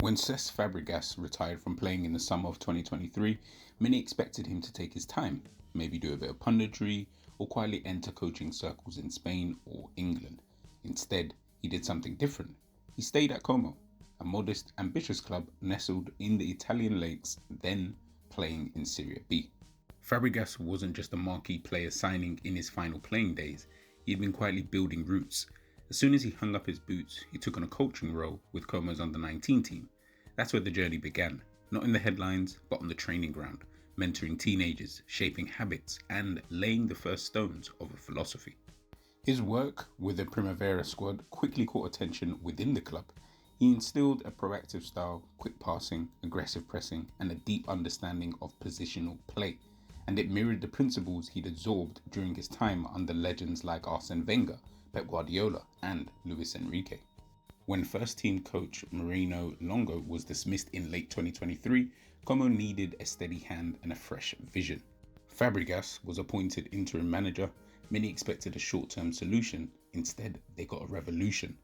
When Cesc Fàbregas retired from playing in the summer of 2023, many expected him to take his time, maybe do a bit of punditry, or quietly enter coaching circles in Spain or England. Instead, he did something different. He stayed at Como, a modest, ambitious club nestled in the Italian lakes, then playing in Serie B. Fabregas wasn't just a marquee player signing in his final playing days, he had been quietly building roots. As soon as he hung up his boots, he took on a coaching role with Como's under-19 team. That's where the journey began, not in the headlines, but on the training ground, mentoring teenagers, shaping habits, and laying the first stones of a philosophy. His work with the Primavera squad quickly caught attention within the club. He instilled a proactive style, quick passing, aggressive pressing, and a deep understanding of positional play, and it mirrored the principles he'd absorbed during his time under legends like Arsene Wenger, Pep Guardiola, and Luis Enrique. When first-team coach Moreno Longo was dismissed in late 2023, Como needed a steady hand and a fresh vision. Fabregas was appointed interim manager. Many expected a short-term solution. Instead, they got a revolution.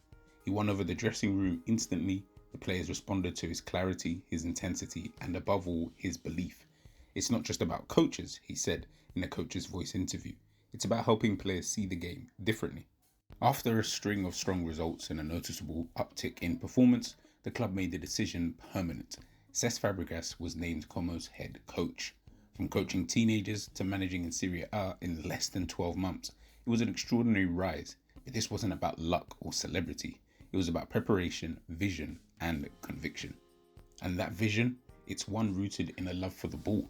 He won over the dressing room instantly. The players responded to his clarity, his intensity, and above all, his belief. It's not just about coaches, he said in a Coach's Voice interview. It's about helping players see the game differently. After a string of strong results and a noticeable uptick in performance, the club made the decision permanent. Cesc Fàbregas was named Como's head coach. From coaching teenagers to managing in Serie A in less than 12 months, it was an extraordinary rise. But this wasn't about luck or celebrity. It was about preparation, vision, and conviction. And that vision, it's one rooted in a love for the ball.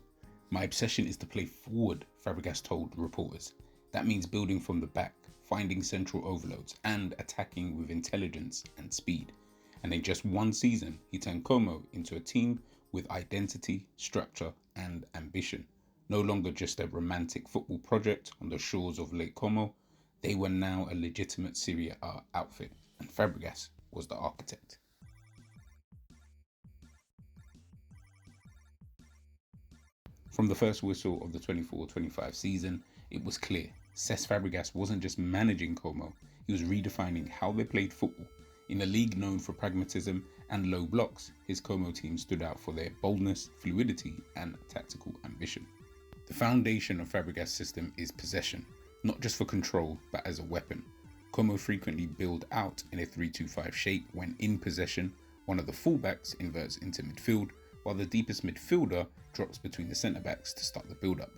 My obsession is to play forward, Fabregas told reporters. That means building from the back, finding central overloads, and attacking with intelligence and speed. And in just one season, he turned Como into a team with identity, structure, and ambition. No longer just a romantic football project on the shores of Lake Como, they were now a legitimate Serie A outfit, and Fabregas was the architect. From the first whistle of the 24-25 season, it was clear Cesc Fàbregas wasn't just managing Como, he was redefining how they played football. In a league known for pragmatism and low blocks, his Como team stood out for their boldness, fluidity, and tactical ambition. The foundation of Fabregas' system is possession, not just for control, but as a weapon. Como frequently build out in a 3-2-5 shape when in possession, one of the fullbacks inverts into midfield, while the deepest midfielder drops between the centre-backs to start the build-up.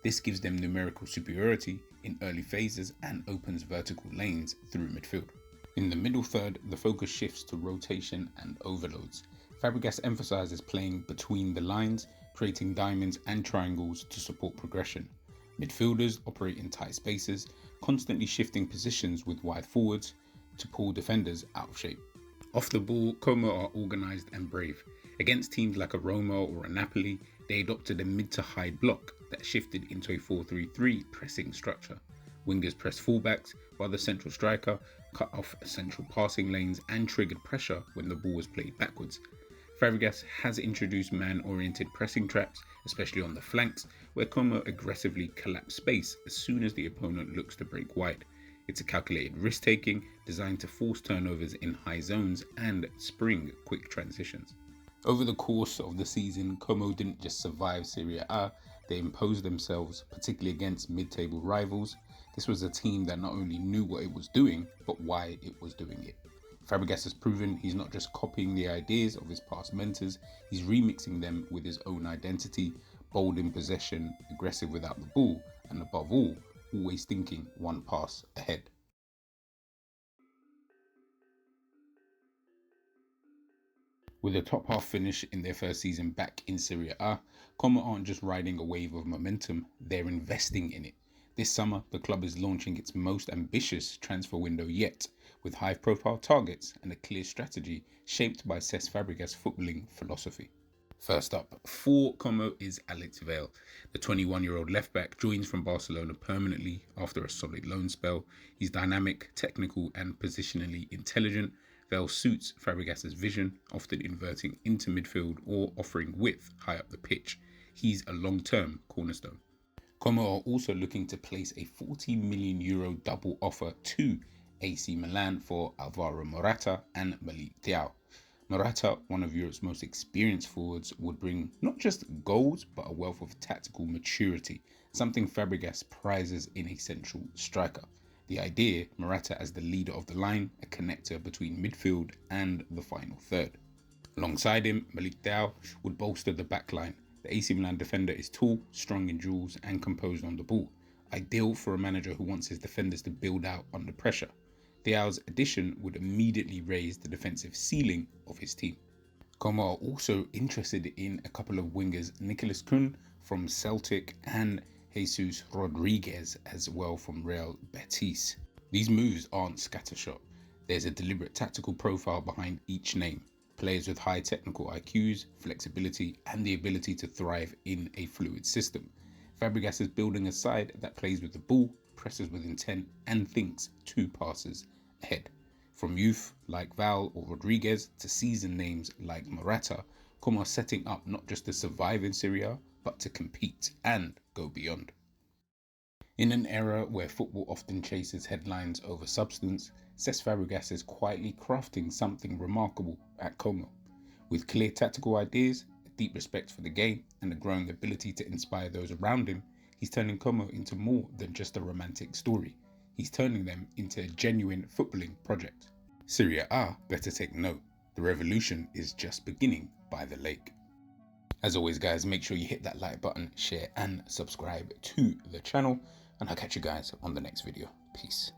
This gives them numerical superiority in early phases and opens vertical lanes through midfield. In the middle third, the focus shifts to rotation and overloads. Fabregas emphasizes playing between the lines, creating diamonds and triangles to support progression. Midfielders operate in tight spaces, constantly shifting positions with wide forwards to pull defenders out of shape. Off the ball, Como are organised and brave. Against teams like a Roma or a Napoli, they adopted a mid to high block that shifted into a 4-3-3 pressing structure. Wingers pressed fullbacks, while the central striker cut off central passing lanes and triggered pressure when the ball was played backwards. Fabregas has introduced man-oriented pressing traps, especially on the flanks, where Como aggressively collapse space as soon as the opponent looks to break wide. It's a calculated risk-taking designed to force turnovers in high zones and spring quick transitions. Over the course of the season, Como didn't just survive Serie A, they imposed themselves, particularly against mid-table rivals. This was a team that not only knew what it was doing, but why it was doing it. Fabregas has proven he's not just copying the ideas of his past mentors, he's remixing them with his own identity, bold in possession, aggressive without the ball, and above all, always thinking one pass ahead. With a top half finish in their first season back in Serie A, Como aren't just riding a wave of momentum, they're investing in it. This summer, the club is launching its most ambitious transfer window yet, with high-profile targets and a clear strategy shaped by Cesc Fàbregas' footballing philosophy. First up, for Como is Alex Vale. The 21-year-old left-back joins from Barcelona permanently after a solid loan spell. He's dynamic, technical, and positionally intelligent. Vale suits Fabregas' vision, often inverting into midfield or offering width high up the pitch. He's a long-term cornerstone. Como are also looking to place a €40 million double offer to AC Milan for Álvaro Morata and Malick Thiaw. Morata, one of Europe's most experienced forwards, would bring not just goals but a wealth of tactical maturity, something Fabregas prizes in a central striker. The idea, Morata as the leader of the line, a connector between midfield and the final third. Alongside him, Malick would bolster the back line. The AC Milan defender is tall, strong in duels and composed on the ball, ideal for a manager who wants his defenders to build out under pressure. Thiaw's addition would immediately raise the defensive ceiling of his team. Como are also interested in a couple of wingers, Nicolas Kuhn from Celtic and Jesus Rodriguez as well from Real Betis. These moves aren't scattershot. There's a deliberate tactical profile behind each name. Players with high technical IQs, flexibility, and the ability to thrive in a fluid system. Fabregas is building a side that plays with the ball, presses with intent, and thinks 2 passes ahead. From youth like Val or Rodriguez to seasoned names like Morata, Como are setting up not just to survive in Serie A, but to compete and go beyond. In an era where football often chases headlines over substance, Cesc Fàbregas is quietly crafting something remarkable at Como. With clear tactical ideas, a deep respect for the game, and a growing ability to inspire those around him, he's turning Como into more than just a romantic story. He's turning them into a genuine footballing project. Serie A better take note. The revolution is just beginning by the lake. As always, guys, make sure you hit that like button, share, and subscribe to the channel. And I'll catch you guys on the next video. Peace.